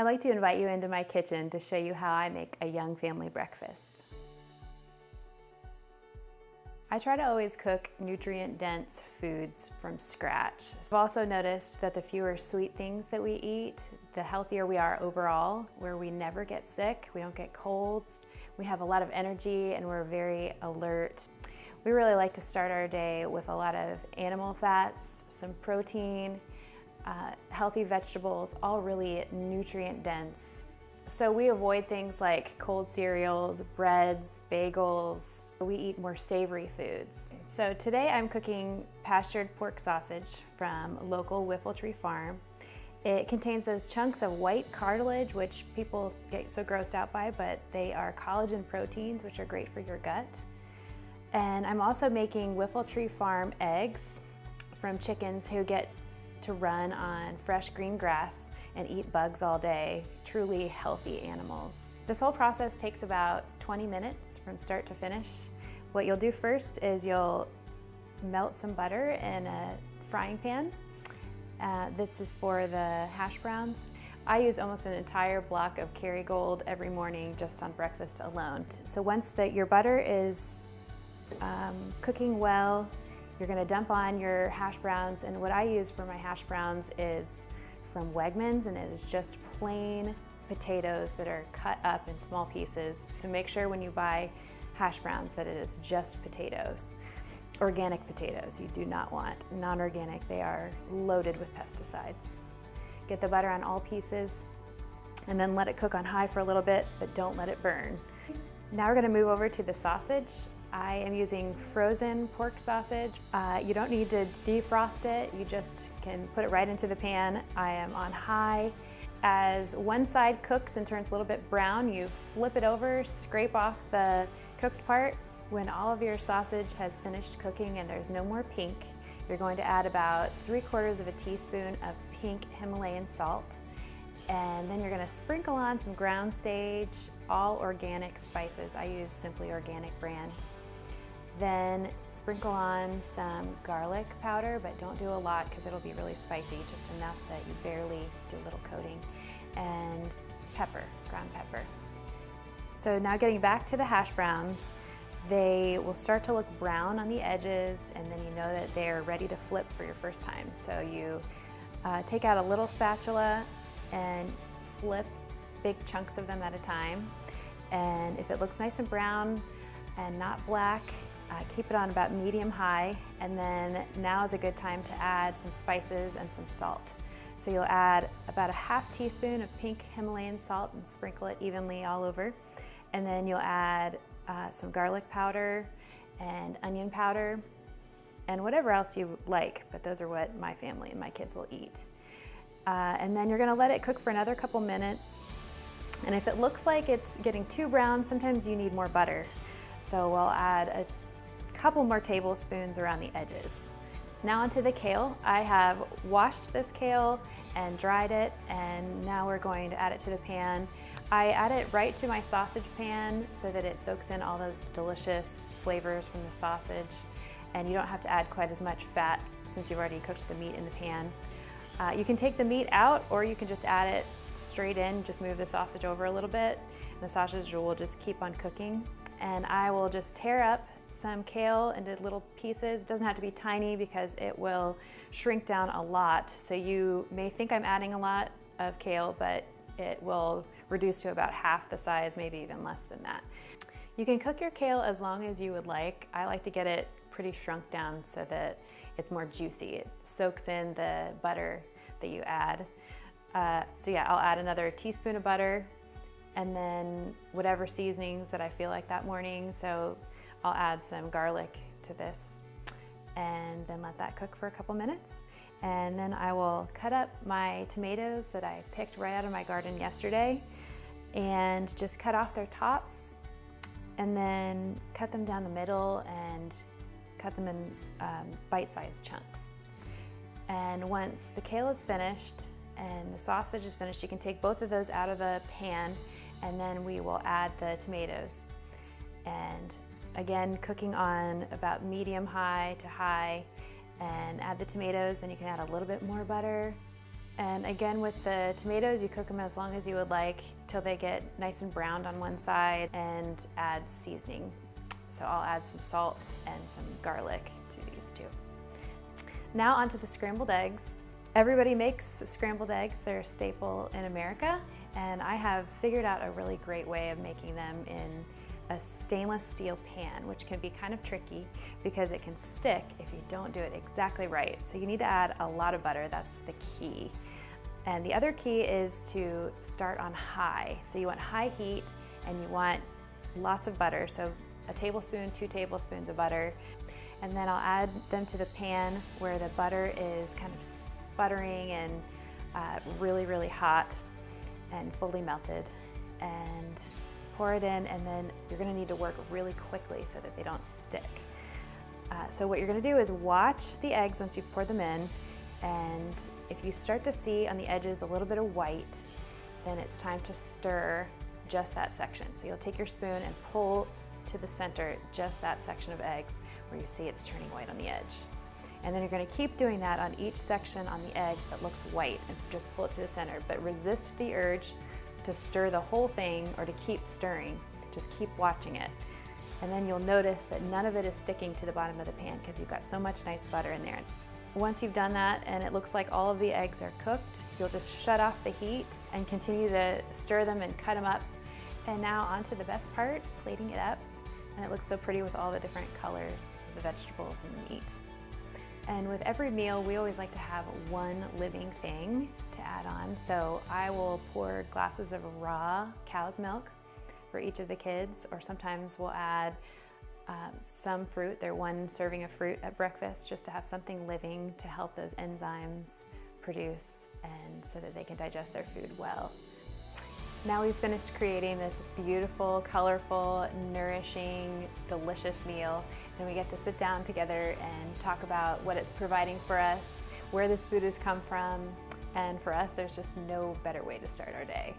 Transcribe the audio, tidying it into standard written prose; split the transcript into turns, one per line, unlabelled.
I'd like to invite you into my kitchen to show you how I make a young family breakfast. I try to always cook nutrient-dense foods from scratch. I've also noticed that the fewer sweet things that we eat, the healthier we are overall, where we never get sick, we don't get colds, we have a lot of energy, and we're very alert. We really like to start our day with a lot of animal fats, some protein, healthy vegetables, all really nutrient dense. So we avoid things like cold cereals, breads, bagels. We eat more savory foods. So today I'm cooking pastured pork sausage from local Whiffletree farm. It contains those chunks of white cartilage, which people get so grossed out by, but they are collagen proteins, which are great for your gut. And I'm also making Whiffletree farm eggs from chickens who get to run on fresh green grass and eat bugs all day, truly healthy animals. This whole process takes about 20 minutes from start to finish. What you'll do first is you'll melt some butter in a frying pan. This is for the hash browns. I use almost an entire block of Kerrygold every morning just on breakfast alone. So once your butter is cooking well, you're gonna dump on your hash browns, and what I use for my hash browns is from Wegmans, and it is just plain potatoes that are cut up in small pieces. So make sure when you buy hash browns that it is just potatoes. Organic potatoes you do not want. Non-organic, they are loaded with pesticides. Get the butter on all pieces and then let it cook on high for a little bit, but don't let it burn. Now we're gonna move over to the sausage. I am using frozen pork sausage. You don't need to defrost it, you just can put it right into the pan. I am on high. As one side cooks and turns a little bit brown, you flip it over, scrape off the cooked part. When all of your sausage has finished cooking and there's no more pink, you're going to add about 3/4 of a teaspoon of pink Himalayan salt. And then you're gonna sprinkle on some ground sage, all organic spices. I use Simply Organic brand. Then sprinkle on some garlic powder, but don't do a lot because it'll be really spicy, just enough that you barely do a little coating. And pepper, ground pepper. So now getting back to the hash browns, they will start to look brown on the edges, and then you know that they're ready to flip for your first time. So you take out a little spatula and flip big chunks of them at a time. And if it looks nice and brown and not black, keep it on about medium-high, and then now is a good time to add some spices and some salt. So you'll add about a half teaspoon of pink Himalayan salt and sprinkle it evenly all over. And then you'll add some garlic powder and onion powder and whatever else you like, but those are what my family and my kids will eat. And then you're gonna let it cook for another couple minutes. And if it looks like it's getting too brown, sometimes you need more butter. So we'll add a couple more tablespoons around the edges. Now onto the kale. I have washed this kale and dried it, and now we're going to add it to the pan. I add it right to my sausage pan so that it soaks in all those delicious flavors from the sausage, and you don't have to add quite as much fat since you've already cooked the meat in the pan. You can take the meat out, or you can just add it straight in, just move the sausage over a little bit, and the sausage will just keep on cooking. And I will just tear up some kale into little pieces. It doesn't have to be tiny because it will shrink down a lot. So you may think I'm adding a lot of kale, but it will reduce to about half the size, maybe even less than that. You can cook your kale as long as you would like. I like to get it pretty shrunk down so that it's more juicy. It soaks in the butter that you add. So yeah, I'll add another teaspoon of butter, and then whatever seasonings that I feel like that morning. So I'll add some garlic to this and then let that cook for a couple minutes. And then I will cut up my tomatoes that I picked right out of my garden yesterday and just cut off their tops, and then cut them down the middle and cut them in bite-sized chunks. And once the kale is finished and the sausage is finished, you can take both of those out of the pan, and then we will add the tomatoes. And again, cooking on about medium-high to high, and add the tomatoes. Then you can add a little bit more butter And again, with the tomatoes, you cook them as long as you would like till they get nice and browned on one side, and add seasoning. So I'll add some salt and some garlic to these two. Now onto the scrambled eggs. Everybody makes scrambled eggs. They're a staple in America, and I have figured out a really great way of making them in a stainless steel pan, which can be kind of tricky because it can stick if you don't do it exactly right. So you need to add a lot of butter, that's the key. And the other key is to start on high. So you want high heat and you want lots of butter. So a tablespoon, 2 tablespoons of butter. And then I'll add them to the pan where the butter is kind of sputtering and really, really hot and fully melted. And pour it in, and then you're gonna need to work really quickly so that they don't stick. So what you're gonna do is watch the eggs once you've poured them in, and if you start to see on the edges a little bit of white, then it's time to stir just that section. So you'll take your spoon and pull to the center just that section of eggs where you see it's turning white on the edge. And then you're gonna keep doing that on each section on the edge that looks white, and just pull it to the center, but resist the urge to stir the whole thing or to keep stirring. Just keep watching it. And then you'll notice that none of it is sticking to the bottom of the pan because you've got so much nice butter in there. Once you've done that and it looks like all of the eggs are cooked, you'll just shut off the heat and continue to stir them and cut them up. And now on to the best part, plating it up. And it looks so pretty with all the different colors, the vegetables and the meat. And with every meal, we always like to have one living thing to add on. So I will pour glasses of raw cow's milk for each of the kids, or sometimes we'll add some fruit, their one serving of fruit at breakfast, just to have something living to help those enzymes produce and so that they can digest their food well. Now we've finished creating this beautiful, colorful, nourishing, delicious meal, and we get to sit down together and talk about what it's providing for us, where this food has come from, and for us, there's just no better way to start our day.